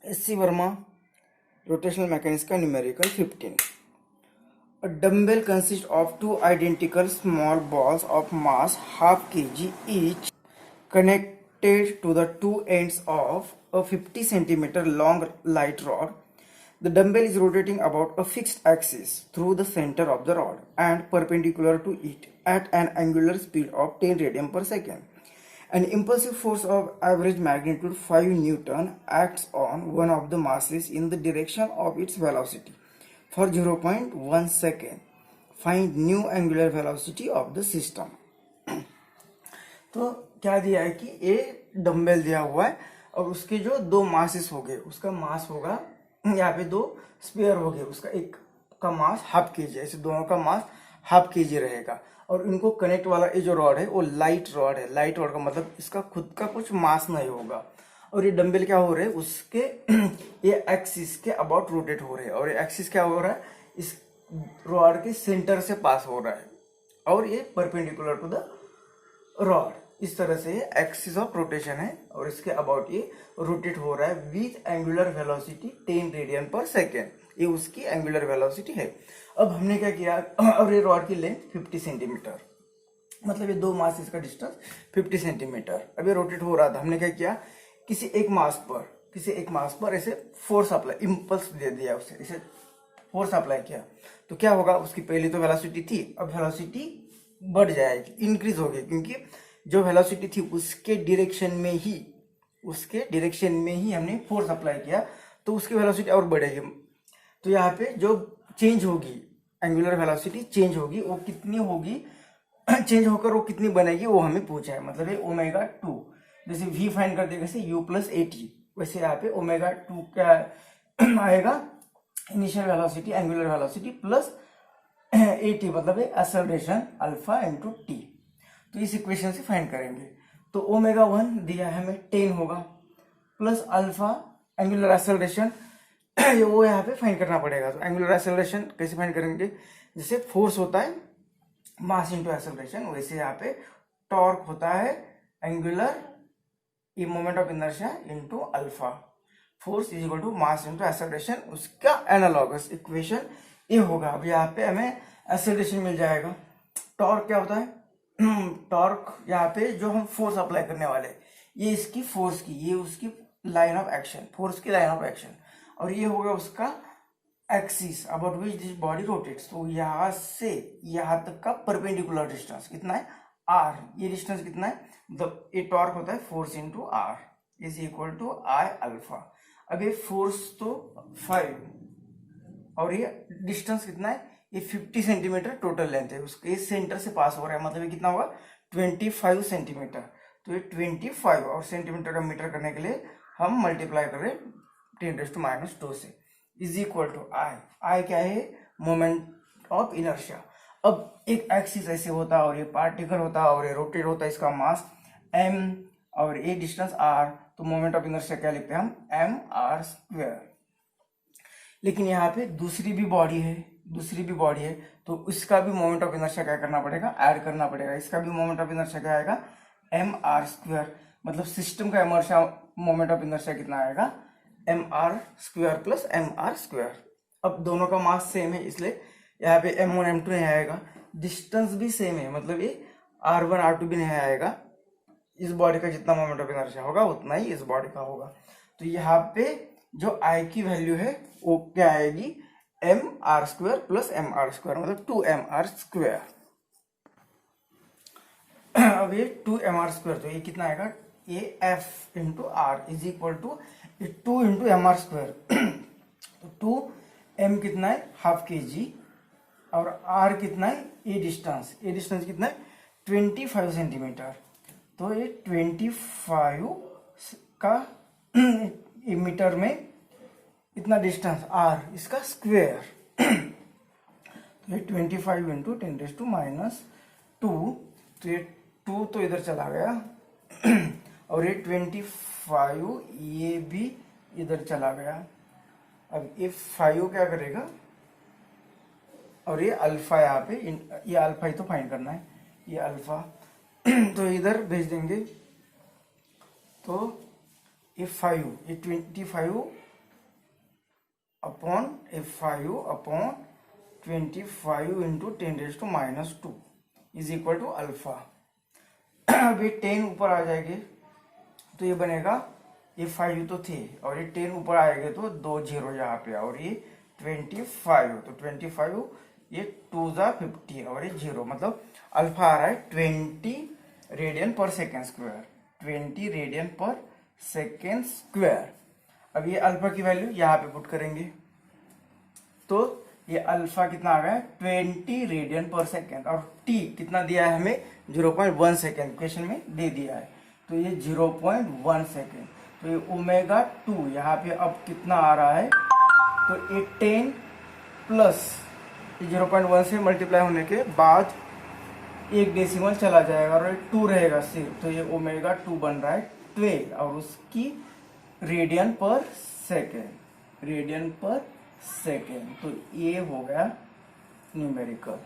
SC Verma, rotational mechanics का numerical 15. A dumbbell consists of two identical small balls of mass half kg each connected to the two ends of a 50 centimeter long light rod. The dumbbell is rotating about a fixed axis through the center of the rod and perpendicular to it at an angular speed of 10 radian per second. An impulsive force of average magnitude 5 Newton acts on one of the masses in the direction of its velocity for 0.1 second. Find new angular velocity of the system. तो क्या दिया है कि ये dumbbell दिया हुआ है और उसके जो दो मासेस हो गए, उसका मास होगा यहाँ पे दो स्पेयर हो गए, उसका एक का मास हाफ केजी, ऐसे दोनों का मास हाफ केजी रहेगा और इनको कनेक्ट वाला ये जो रॉड है वो लाइट रॉड है। लाइट रॉड का मतलब इसका खुद का कुछ मास नहीं होगा और ये डंबल क्या हो रहे हैं उसके ये एक्सिस के अबाउट रोटेट हो रहे हैं और ये एक्सिस क्या हो रहा है इस रॉड के सेंटर से पास हो रहा है और ये परपेंडिकुलर टू द रॉड। इस तरह से ये एक्सिस ऑफ रोटेशन है और इसके अबाउट ये रोटेट हो रहा है विथ एंगुलर वेलोसिटी 10 रेडियन पर सेकेंड, ये उसकी एंगुलर वेलोसिटी है। अब हमने क्या किया और ये रॉड की लेंथ 50 सेंटीमीटर, मतलब ये दो मासेस का डिस्टेंस 50 सेंटीमीटर। अब ये रोटेट हो रहा था, हमने क्या किया किसी एक मास पर ऐसे फोर्स अप्लाई, इम्पल्स दे दिया उसे, इसे फोर्स अप्लाई किया तो क्या होगा उसकी पहली तो वेलोसिटी थी, अब वेलोसिटी बढ़ जाएगी, इंक्रीज होगी, क्योंकि जो वेलोसिटी थी उसके डायरेक्शन में ही हमने फोर्स अप्लाई किया तो उसकी वेलोसिटी और बढ़ेगी। तो यहाँ पे जो चेंज होगी एंगुलर वेलोसिटी चेंज होगी, वो कितनी होगी चेंज होकर वो कितनी बनेगी वो हमें पूछा है, मतलब ये ओमेगा 2, जैसे v फाइंड करते कैसे u प्लस ए टी, वैसे यहाँ पे ओमेगा 2 क्या आएगा initial velocity angular velocity plus A T, मतलब एक्सेलरेशन अल्फा इंटू टी। तो इस इक्वेशन से फाइंड करेंगे तो ओमेगा 1 दिया है हमें 10 होगा प्लस अल्फा एंगुलर एक्सेलरेशन वो यहाँ पे फाइंड करना पड़ेगा। तो एंगुलर एक्सेलरेशन कैसे फाइंड करेंगे, जैसे फोर्स होता है मास इंटू एक्सेलरेशन, वैसे यहाँ पे टॉर्क होता है angular moment of inertia into alpha, force is equal to mass into acceleration, उसका एनालॉगस इक्वेशन ये होगा। अब यहाँ पे हमें एक्सेलरेशन मिल जाएगा। टॉर्क क्या होता है टॉर्क यहाँ पे जो हम फोर्स अप्लाई करने वाले, ये इसकी फोर्स की, ये उसकी लाइन ऑफ एक्शन, फोर्स की लाइन ऑफ एक्शन, और ये होगा उसका axis about which this body rotates. तो यहाँ से यहाँ तक का परपेंडिकुलर डिस्टेंस कितना है r, ये डिस्टेंस कितना है, मतलब ये टॉर्क होता है force into r is equal to I alpha. अब ये फोर्स तो 5 और ये डिस्टेंस कितना है, ये 50 सेंटीमीटर टोटल लेंथ है, उसके सेंटर से पास हो रहा है, मतलब ये कितना होगा 25 सेंटीमीटर। तो ये 25 और सेंटीमीटर का मीटर करने के लिए हम मल्टीप्लाई कर रहे हैं 10⁻² से, इज इक्वल टू आई क्या है मोमेंट ऑफ इनर्शिया। अब एक एक्सिस ऐसे होता है और ये पार्टिकल होता है और ये रोटेट होता है, इसका मास m और ये डिस्टेंस r, तो मोमेंट ऑफ इनर्शिया क्या लिखते हैं हम mr²। लेकिन यहाँ पे दूसरी भी बॉडी है तो इसका भी मोमेंट ऑफ इनर्शिया क्या करना पड़ेगा, ऐड करना पड़ेगा। इसका भी मोमेंट ऑफ इनर्शिया क्या आएगा mr², मतलब सिस्टम का इनर्शिया मोमेंट ऑफ इनर्शिया कितना आएगा mr² प्लस mr²। अब दोनों का मास सेम है इसलिए यहाँ पे m1 m2 नहीं आएगा, डिस्टेंस भी सेम है, मतलब ये r1 r2 भी नहीं आएगा। इस बॉडी का जितना मोमेंट ऑफ इनर्शिया होगा उतना ही इस बॉडी का होगा। तो यहाँ पे जो I की वैल्यू है वो क्या आएगी mr² प्लस mr², मतलब 2mr²। अब ये 2mr², तो ये कितना आएगा, ये f into r is equal to 2 into mr²। तो 2m कितना है हाफ केजी और r कितना है ये डिस्टेंस कितना है 25 सेंटीमीटर। तो ये 25 का मीटर में इतना डिस्टेंस r, इसका स्क्वायर तो ये 25 इंटू 10⁻², तो ये 2 तो इधर चला गया और ये 25 ये भी इधर चला गया। अब ये 5 क्या करेगा और ये अल्फा, यहाँ पे ये अल्फा ही तो फाइंड करना है, ये अल्फा तो इधर भेज देंगे। तो ये 5 ये 25 upon 25 into 10⁻² is equal to alpha. अब ये 10 ऊपर आ जाएंगे तो ये बनेगा, ये 5 तो थे और ये 10 ऊपर आएंगे तो 2 0 यहाँ पे, और ये 25 तो 25 ये 2 जा 50 और ये 0, मतलब अल्फा आ रहा है 20 रेडियन पर सेकेंड स्क्वायर, 20 रेडियन पर सेकेंड स्क्वायर। अब ये अल्फा की वैल्यू यहाँ पे पुट करेंगे तो ये अल्फा कितना आ गया 20 रेडियन पर सेकेंड, और टी कितना दिया है हमें 0.1 सेकेंड, क्वेश्चन में दे दिया है, तो ये 0.1 सेकेंड। तो ये ओमेगा 2 यहाँ पे अब कितना आ रहा है, तो ये 10 प्लस 0.1 से मल्टीप्लाई होने के बाद एक डेसिमल चला जाएगा और 2 रहेगा सिर्फ, तो ये ओमेगा 2 बन रहा है 12 और उसकी रेडियन पर सेकेंड, रेडियन पर सेकेंड। तो ये हो गया न्यूमेरिकल।